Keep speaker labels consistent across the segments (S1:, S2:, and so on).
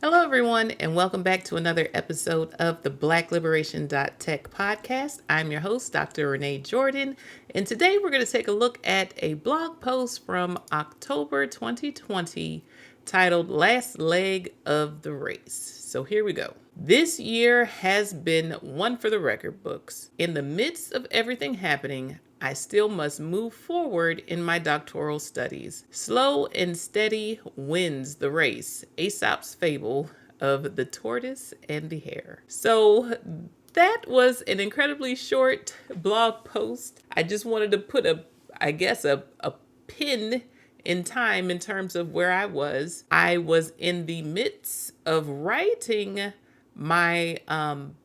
S1: Hello, everyone, and welcome back to another episode of the Black Liberation.Tech podcast. I'm your host, Dr. Renee Jordan, and today we're going to take a look at a blog post from October 2020 titled Last Leg of the Race. So here we go. This year has been one for the record books. In the midst of everything happening, I still must move forward in my doctoral studies. Slow and steady wins the race. Aesop's fable of the tortoise and the hare. So that was an incredibly short blog post. I just wanted to put a pin in time in terms of where I was. I was in the midst of writing my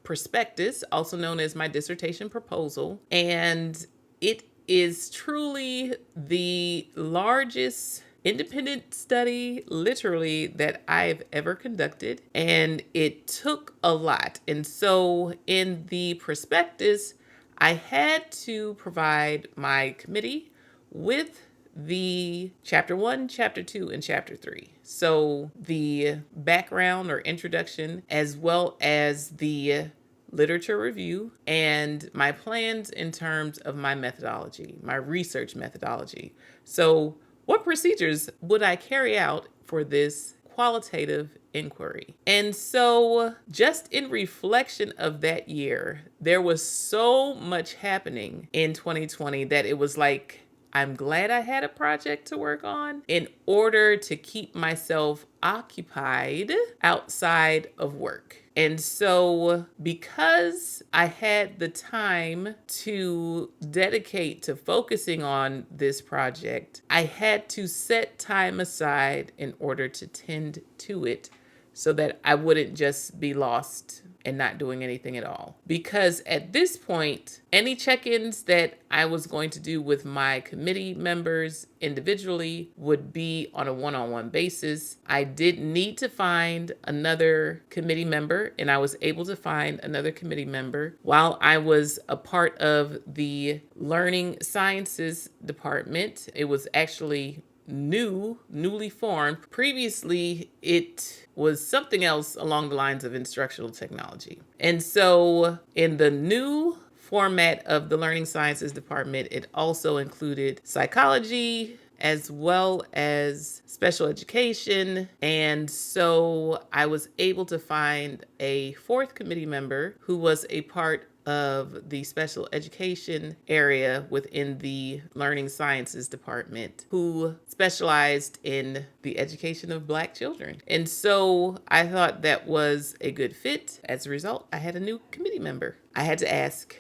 S1: prospectus, also known as my dissertation proposal, and it is truly the largest independent study, literally, that I've ever conducted, and it took a lot. And so in the prospectus, I had to provide my committee with the chapter 1, chapter 2, and chapter 3. So the background or introduction, as well as the literature review, and my plans in terms of my methodology, my research methodology. So what procedures would I carry out for this qualitative inquiry? And so just in reflection of that year, there was so much happening in 2020 that it was like, I'm glad I had a project to work on in order to keep myself occupied outside of work. And so because I had the time to dedicate to focusing on this project, I had to set time aside in order to tend to it so that I wouldn't just be lost and not doing anything at all. Because at this point, any check-ins that I was going to do with my committee members individually would be on a one-on-one basis. I did need to find another committee member, and I was able to find another committee member while I was a part of the Learning Sciences department. It was actually newly formed. Previously, it was something else along the lines of instructional technology. And so in the new format of the Learning Sciences department, it also included psychology as well as special education. And so I was able to find a fourth committee member who was a part of the special education area within the Learning Sciences department, who specialized in the education of Black children. And so I thought that was a good fit. As a result, I had a new committee member. I had to ask.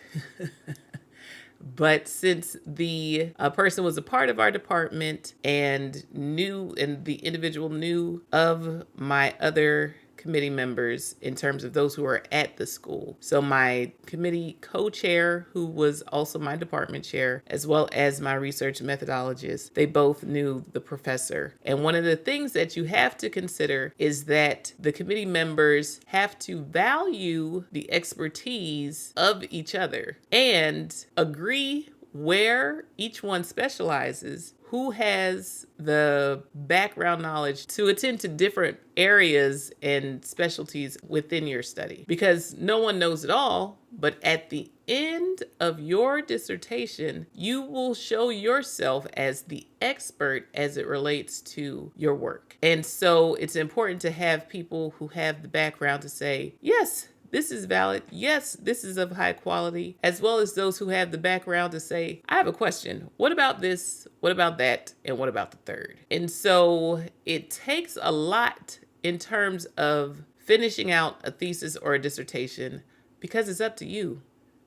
S1: But since the person was a part of our department and the individual knew of my other committee members in terms of those who are at the school. So my committee co-chair, who was also my department chair, as well as my research methodologist, they both knew the professor. And one of the things that you have to consider is that the committee members have to value the expertise of each other and agree where each one specializes, who has the background knowledge to attend to different areas and specialties within your study. Because no one knows it all, but at the end of your dissertation, you will show yourself as the expert as it relates to your work. And so it's important to have people who have the background to say, yes, this is valid. Yes, this is of high quality, as well as those who have the background to say, I have a question. What about this? What about that? And what about the third? And so it takes a lot in terms of finishing out a thesis or a dissertation because it's up to you.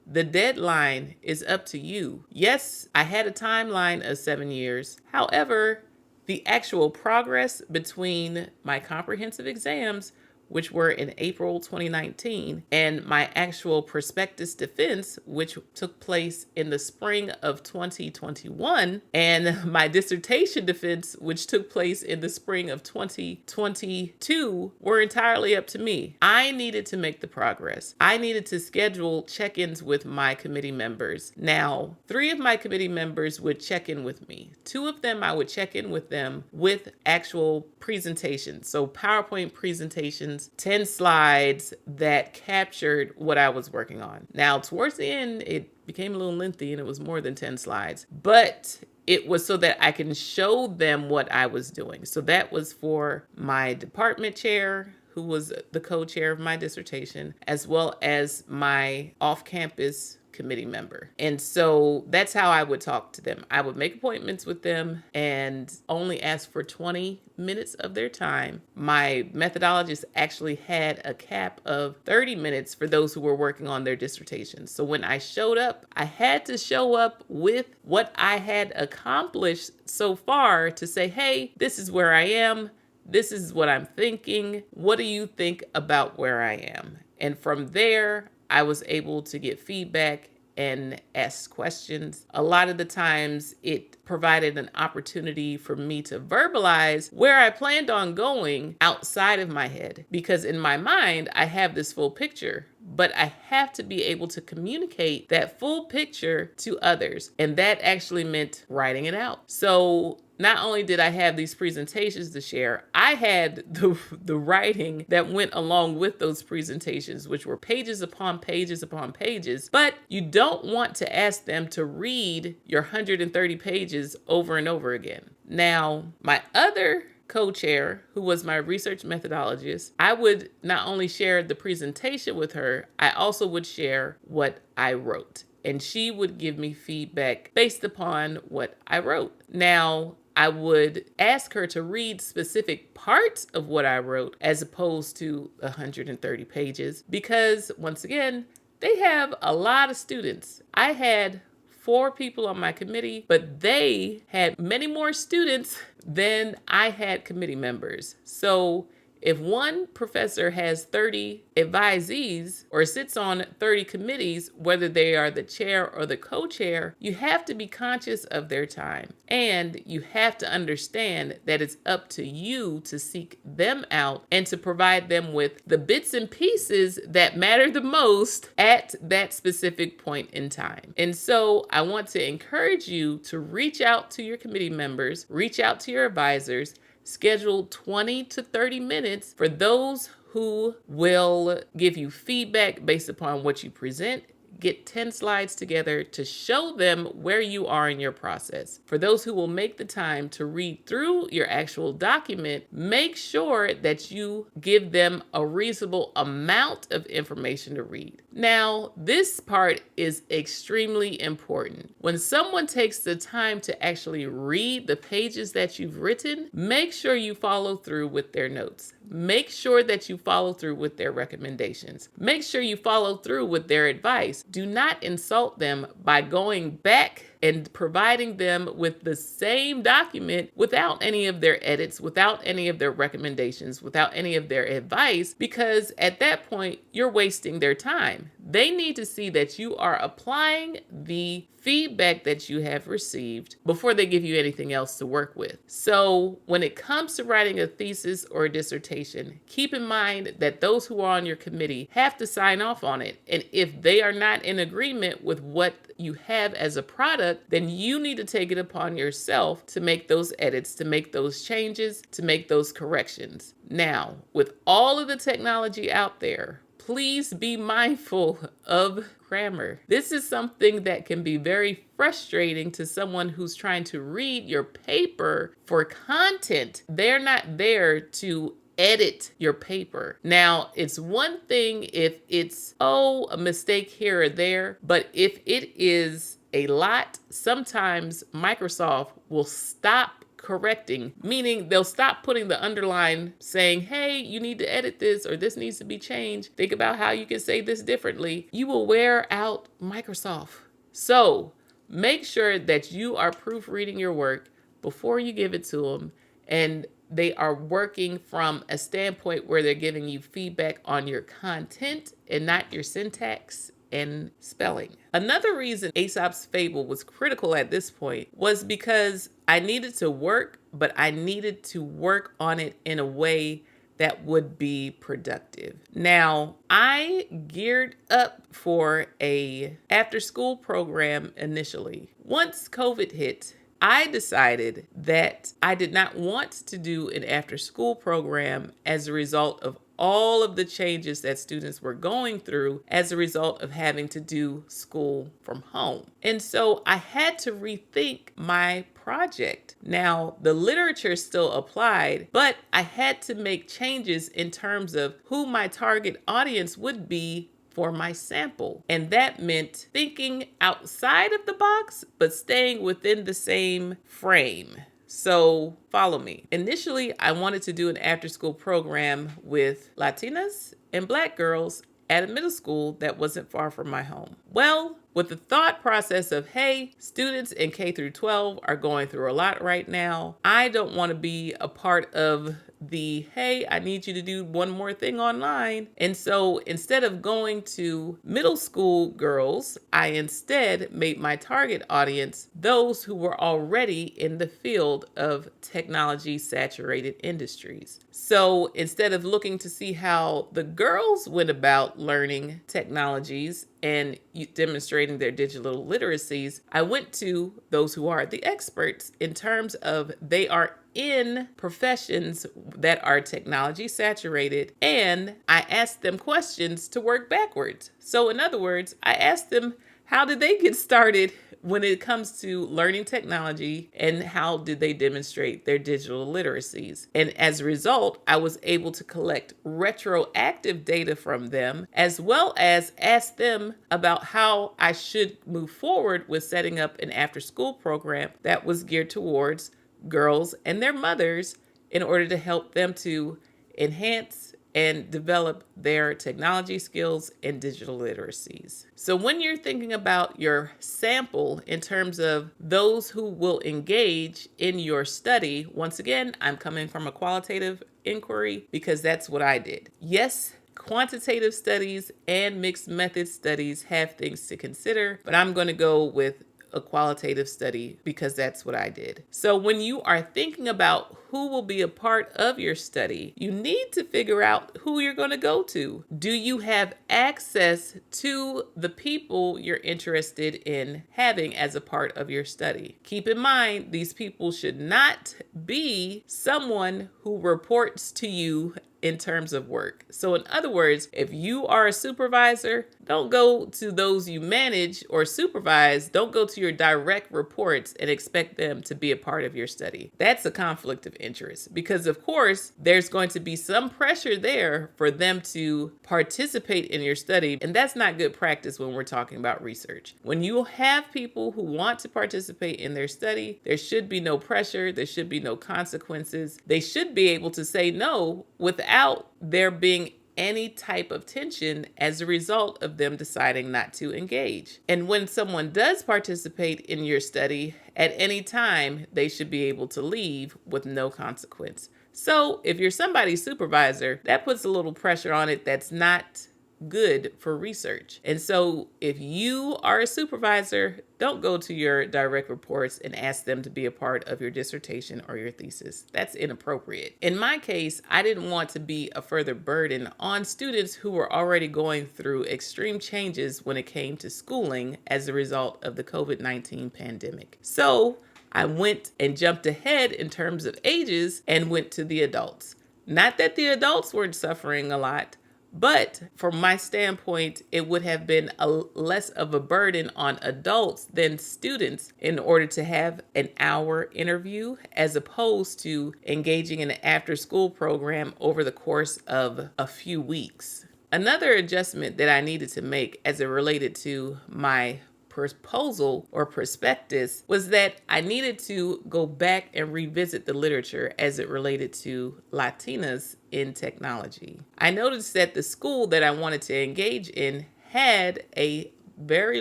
S1: The deadline is up to you. Yes, I had a timeline of 7 years. However, the actual progress between my comprehensive exams which were in April 2019, and my actual prospectus defense, which took place in the spring of 2021, and my dissertation defense, which took place in the spring of 2022, were entirely up to me. I needed to make the progress. I needed to schedule check-ins with my committee members. Now, 3 of my committee members would check in with me. 2 of them, I would check in with them with actual presentations. So PowerPoint presentations, 10 slides that captured what I was working on. Now, towards the end, it became a little lengthy and it was more than 10 slides, but it was so that I can show them what I was doing. So that was for my department chair, who was the co-chair of my dissertation, as well as my off-campus committee member. And so that's how I would talk to them. I would make appointments with them and only ask for 20 minutes of their time. My methodologist actually had a cap of 30 minutes for those who were working on their dissertations. So when I showed up, I had to show up with what I had accomplished so far to say, hey, this is where I am. This is what I'm thinking. What do you think about where I am? And from there, I was able to get feedback and ask questions. A lot of the times it provided an opportunity for me to verbalize where I planned on going outside of my head, because in my mind, I have this full picture, but I have to be able to communicate that full picture to others. And that actually meant writing it out. So not only did I have these presentations to share, I had the writing that went along with those presentations, which were pages upon pages upon pages. But you don't want to ask them to read your 130 pages over and over again. Now, my other co-chair, who was my research methodologist, I would not only share the presentation with her, I also would share what I wrote. And she would give me feedback based upon what I wrote. Now, I would ask her to read specific parts of what I wrote as opposed to 130 pages because, once again, they have a lot of students. I had 4 people on my committee, but they had many more students than I had committee members. So if one professor has 30 advisees or sits on 30 committees, whether they are the chair or the co-chair, you have to be conscious of their time. And you have to understand that it's up to you to seek them out and to provide them with the bits and pieces that matter the most at that specific point in time. And so I want to encourage you to reach out to your committee members, reach out to your advisors, schedule 20 to 30 minutes for those who will give you feedback based upon what you present. Get 10 slides together to show them where you are in your process. For those who will make the time to read through your actual document, make sure that you give them a reasonable amount of information to read. Now, this part is extremely important. When someone takes the time to actually read the pages that you've written, make sure you follow through with their notes. Make sure that you follow through with their recommendations. Make sure you follow through with their advice. Do not insult them by going back and providing them with the same document without any of their edits, without any of their recommendations, without any of their advice, because at that point, you're wasting their time. They need to see that you are applying the feedback that you have received before they give you anything else to work with. So when it comes to writing a thesis or a dissertation, keep in mind that those who are on your committee have to sign off on it. And if they are not in agreement with what you have as a product, then you need to take it upon yourself to make those edits, to make those changes, to make those corrections. Now, with all of the technology out there, please be mindful of grammar. This is something that can be very frustrating to someone who's trying to read your paper for content. They're not there to edit your paper. Now, it's one thing if it's, a mistake here or there, but if it is a lot, sometimes Microsoft will stop correcting, meaning they'll stop putting the underline saying, hey, you need to edit this or this needs to be changed. Think about how you can say this differently. You will wear out Microsoft. So make sure that you are proofreading your work before you give it to them. And they are working from a standpoint where they're giving you feedback on your content and not your syntax and spelling. Another reason Aesop's Fable was critical at this point was because I needed to work, but I needed to work on it in a way that would be productive. Now, I geared up for a after-school program initially. Once COVID hit, I decided that I did not want to do an after-school program as a result of all of the changes that students were going through as a result of having to do school from home. And so I had to rethink my project. Now, the literature still applied, but I had to make changes in terms of who my target audience would be for my sample. And that meant thinking outside of the box, but staying within the same frame. So follow me. Initially, I wanted to do an after-school program with Latinas and Black girls at a middle school that wasn't far from my home. Well, with the thought process of, hey, students in K through 12 are going through a lot right now. I don't want to be a part of the, hey, I need you to do one more thing online. And so instead of going to middle school girls, I instead made my target audience those who were already in the field of technology saturated industries. So instead of looking to see how the girls went about learning technologies and demonstrating their digital literacies, I went to those who are the experts in terms of they are in professions that are technology saturated, and I asked them questions to work backwards. So in other words, I asked them, how did they get started when it comes to learning technology, and how did they demonstrate their digital literacies? And as a result, I was able to collect retroactive data from them, as well as ask them about how I should move forward with setting up an after-school program that was geared towards girls and their mothers in order to help them to enhance and develop their technology skills and digital literacies. So when you're thinking about your sample in terms of those who will engage in your study, once again, I'm coming from a qualitative inquiry because that's what I did. Yes, quantitative studies and mixed method studies have things to consider, but I'm going to go with a qualitative study because that's what I did. So when you are thinking about who will be a part of your study, you need to figure out who you're going to go to. Do you have access to the people you're interested in having as a part of your study? Keep in mind, these people should not be someone who reports to you in terms of work. So in other words, if you are a supervisor, don't go to those you manage or supervise. Don't go to your direct reports and expect them to be a part of your study. That's a conflict of interest because, of course, there's going to be some pressure there for them to participate in your study. And that's not good practice when we're talking about research. When you have people who want to participate in their study, there should be no pressure. There should be no consequences. They should be able to say no without there being any type of tension as a result of them deciding not to engage. And when someone does participate in your study, at any time, they should be able to leave with no consequence. So if you're somebody's supervisor, that puts a little pressure on it that's not good for research. And so if you are a supervisor, don't go to your direct reports and ask them to be a part of your dissertation or your thesis. That's inappropriate. In my case, I didn't want to be a further burden on students who were already going through extreme changes when it came to schooling as a result of the COVID-19 pandemic. So I went and jumped ahead in terms of ages and went to the adults. Not that the adults weren't suffering a lot, but from my standpoint, it would have been less of a burden on adults than students in order to have an hour interview as opposed to engaging in an after-school program over the course of a few weeks. Another adjustment that I needed to make as it related to my proposal or prospectus was that I needed to go back and revisit the literature as it related to Latinas in technology. I noticed that the school that I wanted to engage in had a very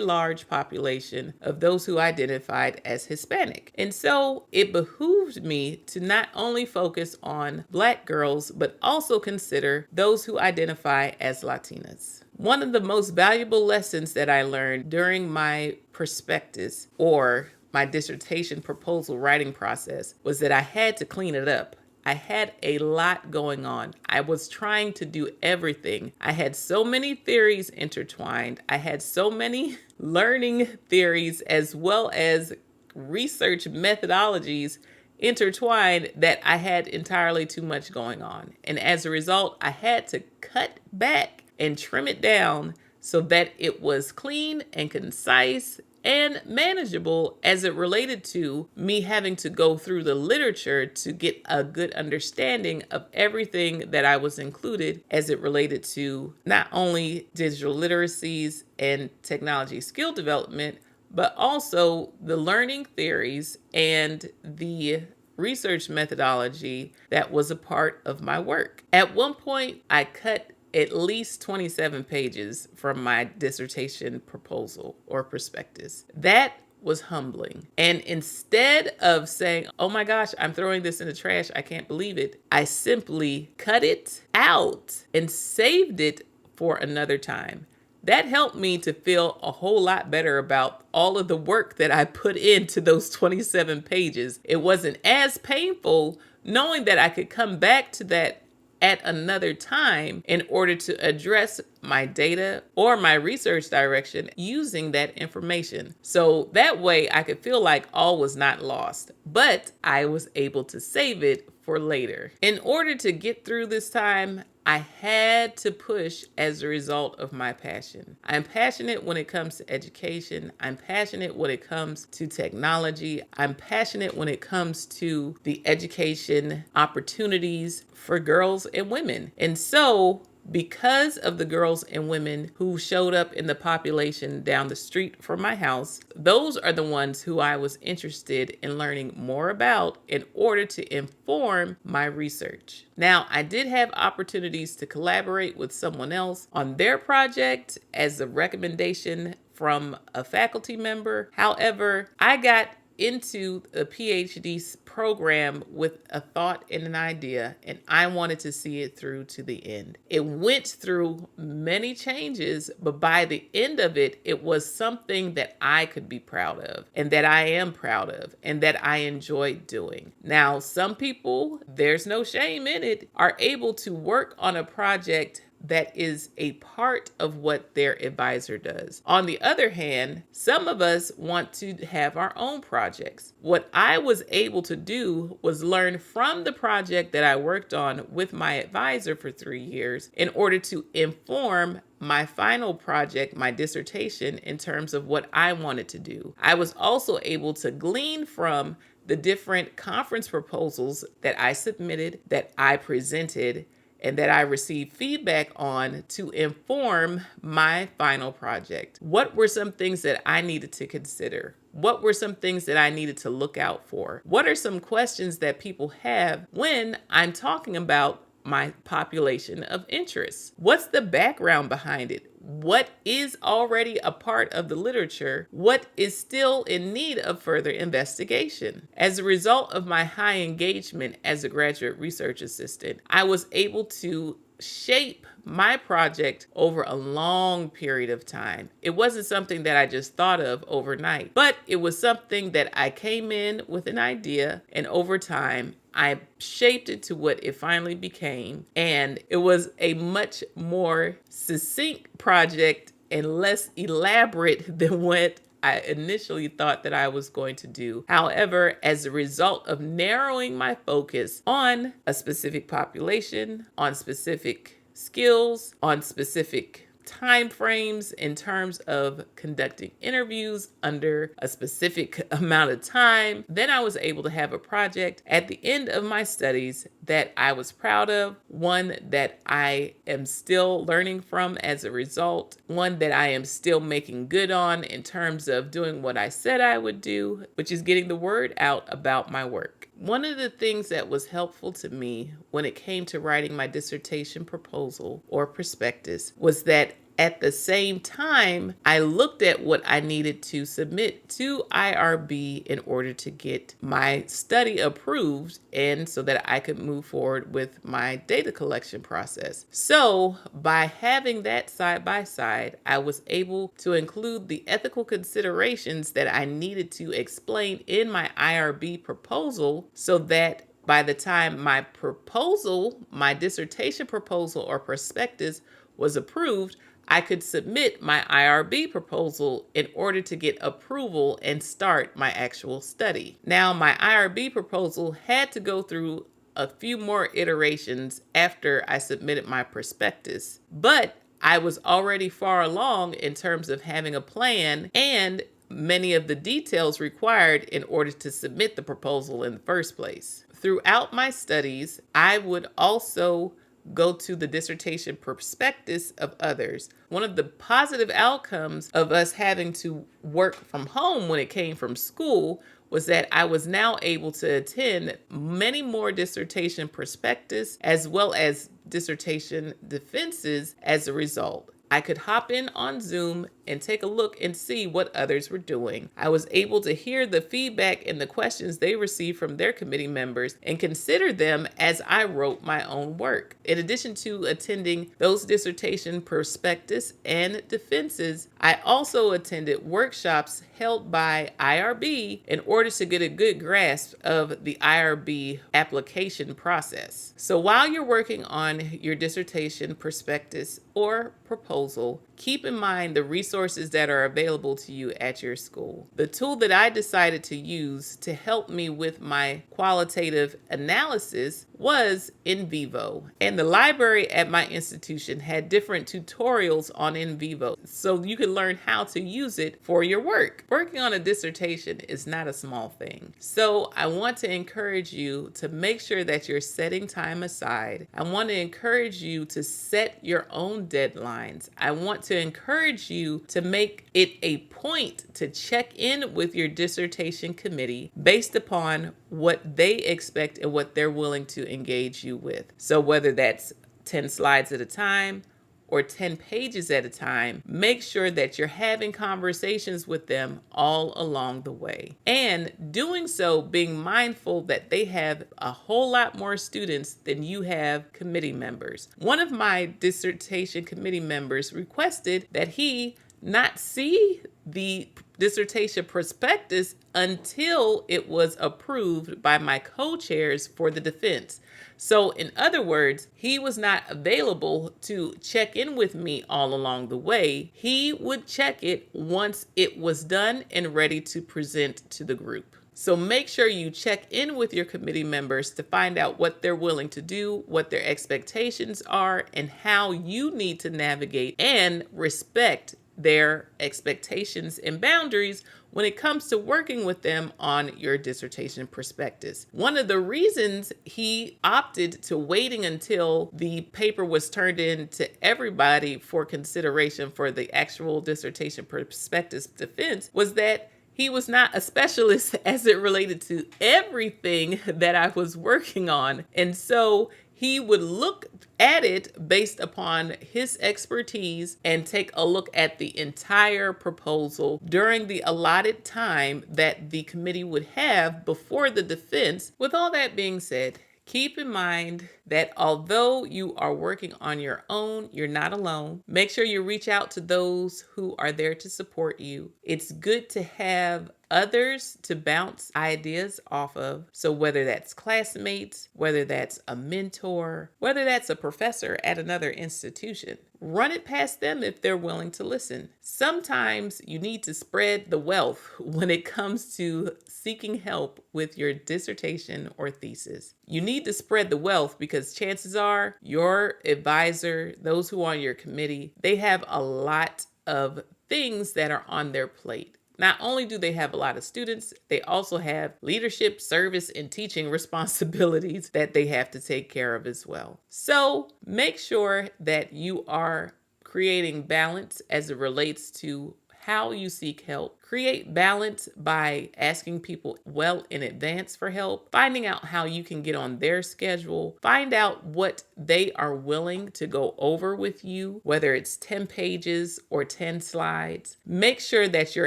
S1: large population of those who identified as Hispanic. And so it behooved me to not only focus on Black girls, but also consider those who identify as Latinas. One of the most valuable lessons that I learned during my prospectus or my dissertation proposal writing process was that I had to clean it up. I had a lot going on. I was trying to do everything. I had so many theories intertwined. I had so many learning theories as well as research methodologies intertwined that I had entirely too much going on. And as a result, I had to cut back and trim it down so that it was clean and concise and manageable as it related to me having to go through the literature to get a good understanding of everything that I was included as it related to not only digital literacies and technology skill development, but also the learning theories and the research methodology that was a part of my work. At one point, I cut at least 27 pages from my dissertation proposal or prospectus. That was humbling. And instead of saying, oh my gosh, I'm throwing this in the trash, I can't believe it, I simply cut it out and saved it for another time. That helped me to feel a whole lot better about all of the work that I put into those 27 pages. It wasn't as painful knowing that I could come back to that at another time in order to address my data or my research direction using that information. So that way I could feel like all was not lost, but I was able to save it for later. In order to get through this time, I had to push as a result of my passion. I'm passionate when it comes to education. I'm passionate when it comes to technology. I'm passionate when it comes to the education opportunities for girls and women. And so, because of the girls and women who showed up in the population down the street from my house, those are the ones who I was interested in learning more about in order to inform my research. Now, I did have opportunities to collaborate with someone else on their project as a recommendation from a faculty member. However, I got into a PhD program with a thought and an idea, and I wanted to see it through to the end. It went through many changes, but by the end of it, it was something that I could be proud of and that I am proud of and that I enjoy doing. Now, some people, there's no shame in it, are able to work on a project that is a part of what their advisor does. On the other hand, some of us want to have our own projects. What I was able to do was learn from the project that I worked on with my advisor for 3 years in order to inform my final project, my dissertation, in terms of what I wanted to do. I was also able to glean from the different conference proposals that I submitted, that I presented, and that I received feedback on to inform my final project. What were some things that I needed to consider? What were some things that I needed to look out for? What are some questions that people have when I'm talking about my population of interest? What's the background behind it? What is already a part of the literature? What is still in need of further investigation? As a result of my high engagement as a graduate research assistant, I was able to shape my project over a long period of time. It wasn't something that I just thought of overnight, but it was something that I came in with an idea, and over time, I shaped it to what it finally became, and it was a much more succinct project and less elaborate than what I initially thought that I was going to do. However, as a result of narrowing my focus on a specific population, on specific skills, on specific time frames in terms of conducting interviews under a specific amount of time, then I was able to have a project at the end of my studies that I was proud of, one that I am still learning from as a result, one that I am still making good on in terms of doing what I said I would do, which is getting the word out about my work. One of the things that was helpful to me when it came to writing my dissertation proposal or prospectus was that At the same time, I looked at what I needed to submit to IRB in order to get my study approved and so that I could move forward with my data collection process. So by having that side by side, I was able to include the ethical considerations that I needed to explain in my IRB proposal so that by the time my proposal, my dissertation proposal or prospectus was approved, I could submit my IRB proposal in order to get approval and start my actual study. Now, my IRB proposal had to go through a few more iterations after I submitted my prospectus, but I was already far along in terms of having a plan and many of the details required in order to submit the proposal in the first place. Throughout my studies, I would also go to the dissertation prospectus of others. One of the positive outcomes of us having to work from home when it came from school was that I was now able to attend many more dissertation prospectus as well as dissertation defenses as a result. I could hop in on Zoom and take a look and see what others were doing. I was able to hear the feedback and the questions they received from their committee members and consider them as I wrote my own work. In addition to attending those dissertation prospectus and defenses, I also attended workshops held by IRB in order to get a good grasp of the IRB application process. So while you're working on your dissertation prospectus or proposal, keep in mind the resources that are available to you at your school. The tool that I decided to use to help me with my qualitative analysis was NVivo. And the library at my institution had different tutorials on NVivo, so you can learn how to use it for your work. Working on a dissertation is not a small thing. So I want to encourage you to make sure that you're setting time aside. I want to encourage you to set your own deadlines. I want to encourage you to make it a point to check in with your dissertation committee based upon what they expect and what they're willing to engage you with. So whether that's 10 slides at a time or 10 pages at a time, make sure that you're having conversations with them all along the way. And doing so, being mindful that they have a whole lot more students than you have committee members. One of my dissertation committee members requested that he not see the dissertation prospectus until it was approved by my co-chairs for the defense. So in other words, he was not available to check in with me all along the way. He would check it once it was done and ready to present to the group. So make sure you check in with your committee members to find out what they're willing to do, what their expectations are, and how you need to navigate and respect their expectations and boundaries when it comes to working with them on your dissertation prospectus. One of the reasons he opted to waiting until the paper was turned in to everybody for consideration for the actual dissertation prospectus defense was that he was not a specialist as it related to everything that I was working on. And so he would look at it based upon his expertise and take a look at the entire proposal during the allotted time that the committee would have before the defense. With all that being said, keep in mind that although you are working on your own, you're not alone. Make sure you reach out to those who are there to support you. It's good to have others to bounce ideas off of. So whether that's classmates, whether that's a mentor, whether that's a professor at another institution, run it past them if they're willing to listen. Sometimes you need to spread the wealth when it comes to seeking help with your dissertation or thesis. You need to spread the wealth because chances are your advisor, those who are on your committee, they have a lot of things that are on their plate. Not only do they have a lot of students, they also have leadership, service, and teaching responsibilities that they have to take care of as well. So make sure that you are creating balance as it relates to how you seek help. Create balance by asking people well in advance for help, finding out how you can get on their schedule, find out what they are willing to go over with you, whether it's 10 pages or 10 slides. Make sure that you're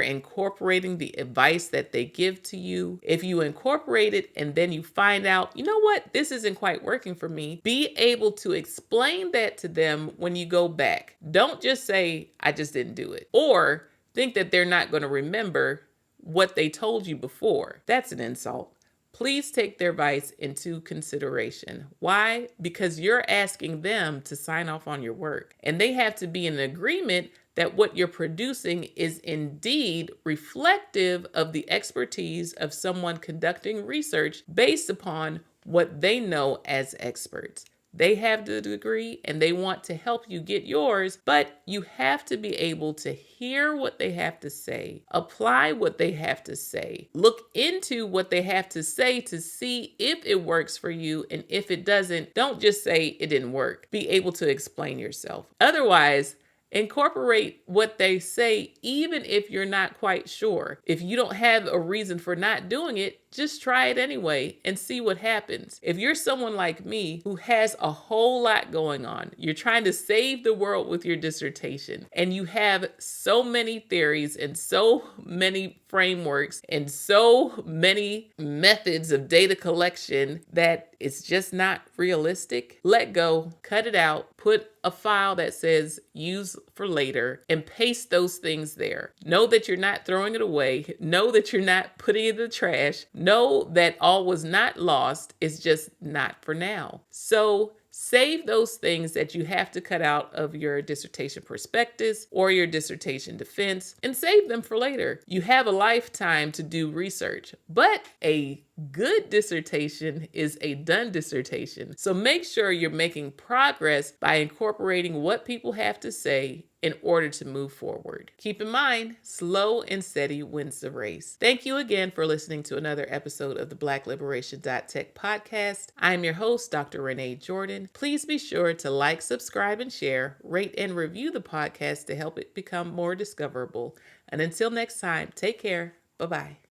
S1: incorporating the advice that they give to you. If you incorporate it and then you find out, you know what, this isn't quite working for me, be able to explain that to them when you go back. Don't just say, I just didn't do it, or think that they're not going to remember what they told you before. That's an insult. Please take their advice into consideration. Why? Because you're asking them to sign off on your work, and they have to be in agreement that what you're producing is indeed reflective of the expertise of someone conducting research based upon what they know as experts. They have the degree and they want to help you get yours, but you have to be able to hear what they have to say, apply what they have to say, look into what they have to say to see if it works for you. And if it doesn't, don't just say it didn't work. Be able to explain yourself. Otherwise, incorporate what they say, even if you're not quite sure. If you don't have a reason for not doing it, just try it anyway and see what happens. If you're someone like me who has a whole lot going on, you're trying to save the world with your dissertation, and you have so many theories and so many frameworks and so many methods of data collection that it's just not realistic, let go, cut it out, put a file that says use for later, and paste those things there. Know that you're not throwing it away. Know that you're not putting it in the trash. Know that all was not lost. It's just not for now. So save those things that you have to cut out of your dissertation prospectus or your dissertation defense and save them for later. You have a lifetime to do research, but a good dissertation is a done dissertation. So make sure you're making progress by incorporating what people have to say in order to move forward. Keep in mind, slow and steady wins the race. Thank you again for listening to another episode of the Black Liberation.Tech podcast. I'm your host, Dr. Renee Jordan. Please be sure to like, subscribe, and share, rate, and review the podcast to help it become more discoverable. And until next time, take care. Bye-bye.